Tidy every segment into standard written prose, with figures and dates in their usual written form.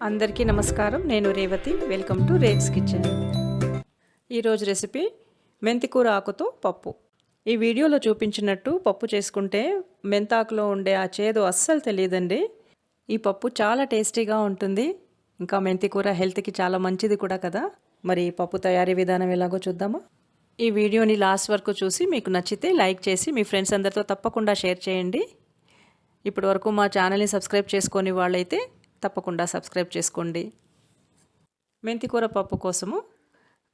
అందరికీ నమస్కారం. నేను Revathi. Welcome to rates kitchen. ఈరోజు రెసిపీ మెంతి కూర ఆకుతో పప్పు. ఈ వీడియోలో చూపించినట్టు పప్పు చేసుకుంటే మెంతాకులో ఉండే ఆ చేదు అస్సలు తెలియదండి. ఈ పప్పు చాలా టేస్టీగా ఉంటుంది. ఇంకా మెంతి కూర హెల్త్కి చాలా మంచిది కూడా కదా. మరి పప్పు తయారీ విధానం ఎలాగో చూద్దామా? ఈ వీడియోని లాస్ట్ వరకు చూసి మీకు నచ్చితే లైక్ చేసి మీ ఫ్రెండ్స్ అందరితో తప్పకుండా షేర్ చేయండి. ఇప్పటి వరకు మా ఛానల్ని సబ్స్క్రైబ్ చేసుకొని వాళ్ళైతే తప్పకుండా సబ్స్క్రైబ్ చేసుకోండి. మెంతికూర పప్పు కోసము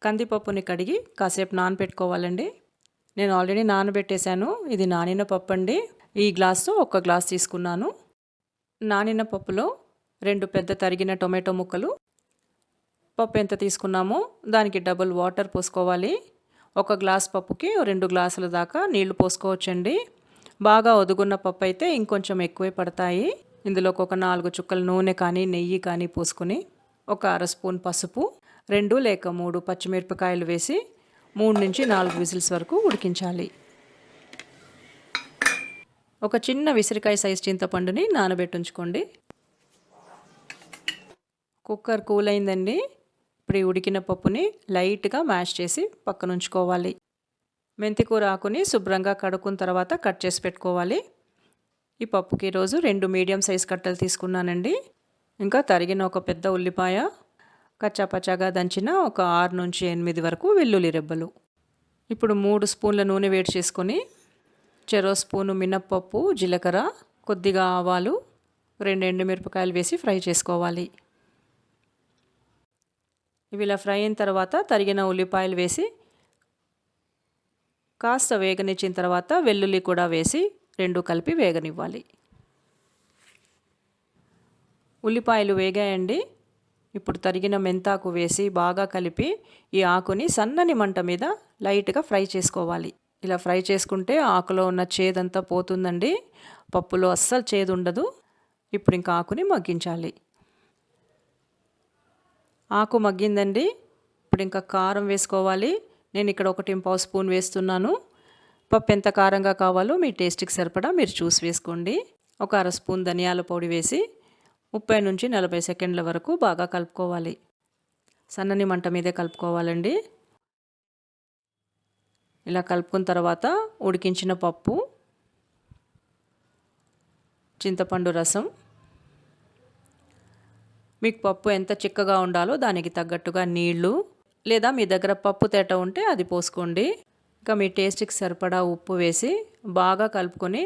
కందిపప్పుని కడిగి కాసేపు నానబెట్టుకోవాలండి. నేను ఆల్రెడీ నానబెట్టేశాను. ఇది నానిన పప్పు అండి. ఈ గ్లాస్తో 1 గ్లాస్ తీసుకున్నాను. నానిన పప్పులో 2 పెద్ద తరిగిన టొమాటో ముక్కలు, పప్పు ఎంత తీసుకున్నామో దానికి డబుల్ వాటర్ పోసుకోవాలి. 1 గ్లాస్ పప్పుకి 2 గ్లాసుల దాకా నీళ్లు పోసుకోవచ్చండి. బాగా ఒదుగున్న పప్పు అయితే ఇంకొంచెం ఎక్కువే పడతాయి. ఇందులోకి ఒక 4 చుక్కల నూనె కానీ నెయ్యి కానీ పోసుకొని, ఒక అర స్పూన్ పసుపు, 2 లేక 3 పచ్చిమిరపకాయలు వేసి 3 నుంచి 4 విజిల్స్ వరకు ఉడికించాలి. ఒక చిన్న విసిరికాయ సైజ్ చింతపండుని నానబెట్టుంచుకోండి. కుక్కర్ కూల్ అయిందండి. ఇప్పుడు ఈ ఉడికిన పప్పుని లైట్గా మ్యాష్ చేసి పక్కన ఉంచుకోవాలి. మెంతికూర ఆకుని శుభ్రంగా కడుక్కున్న తర్వాత కట్ చేసి పెట్టుకోవాలి. ఈ పప్పుకి ఈరోజు 2 మీడియం సైజ్ కట్టలు తీసుకున్నానండి. ఇంకా తరిగిన ఒక పెద్ద ఉల్లిపాయ, కచ్చాపచ్చాగా దంచిన ఒక 6 నుంచి 8 వరకు వెల్లుల్లి రెబ్బలు. ఇప్పుడు 3 స్పూన్ల నూనె వేడి చేసుకొని చెరో స్పూను మినప్పప్పు, జీలకర్ర, కొద్దిగా ఆవాలు, 2 ఎండుమిరపకాయలు వేసి ఫ్రై చేసుకోవాలి. ఇవి ఇలా ఫ్రై అయిన తర్వాత తరిగిన ఉల్లిపాయలు వేసి కాస్త వేగనిచ్చిన తర్వాత వెల్లుల్లి కూడా వేసి 2 కలిపి వేగనివ్వాలి. ఉల్లిపాయలు వేగాయండి. ఇప్పుడు తరిగిన మెంతాకు వేసి బాగా కలిపి ఈ ఆకుని సన్నని మంట మీద లైట్గా ఫ్రై చేసుకోవాలి. ఇలా ఫ్రై చేసుకుంటే ఆకులో ఉన్న చేదంతా పోతుందండి. పప్పులో అస్సలు చేదు ఉండదు. ఇప్పుడు ఇంకా ఆకుని మగ్గించాలి. ఆకు మగ్గిందండి. ఇప్పుడు ఇంకా కారం వేసుకోవాలి. నేను ఇక్కడ 1 స్పూన్ వేస్తున్నాను. పప్పు ఎంత కారంగా కావాలో మీ టేస్ట్కి సరిపడా మీరు చూసి వేసుకోండి. ఒక అర స్పూన్ ధనియాల పొడి వేసి 30 నుంచి 40 సెకండ్ల వరకు బాగా కలుపుకోవాలి. సన్నని మంట మీదే కలుపుకోవాలండి. ఇలా కలుపుకున్న తర్వాత ఉడికించిన పప్పు, చింతపండు రసం, మీకు పప్పు ఎంత చిక్కగా ఉండాలో దానికి తగ్గట్టుగా నీళ్లు, లేదా మీ దగ్గర పప్పు తేట ఉంటే అది పోసుకోండి. ఇంకా మీ టేస్ట్కి సరిపడా ఉప్పు వేసి బాగా కలుపుకొని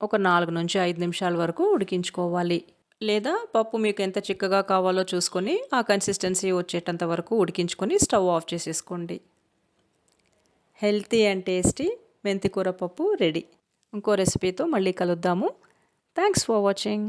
ఒక 4 నుంచి 5 నిమిషాల వరకు ఉడికించుకోవాలి. లేదా పప్పు మీకు ఎంత చిక్కగా కావాలో చూసుకొని ఆ కన్సిస్టెన్సీ వచ్చేటంత వరకు ఉడికించుకొని స్టవ్ ఆఫ్ చేసేసుకోండి. హెల్తీ అండ్ టేస్టీ మెంతికూర పప్పు రెడీ. ఇంకో రెసిపీతో మళ్ళీ కలుద్దాము. Thanks for watching.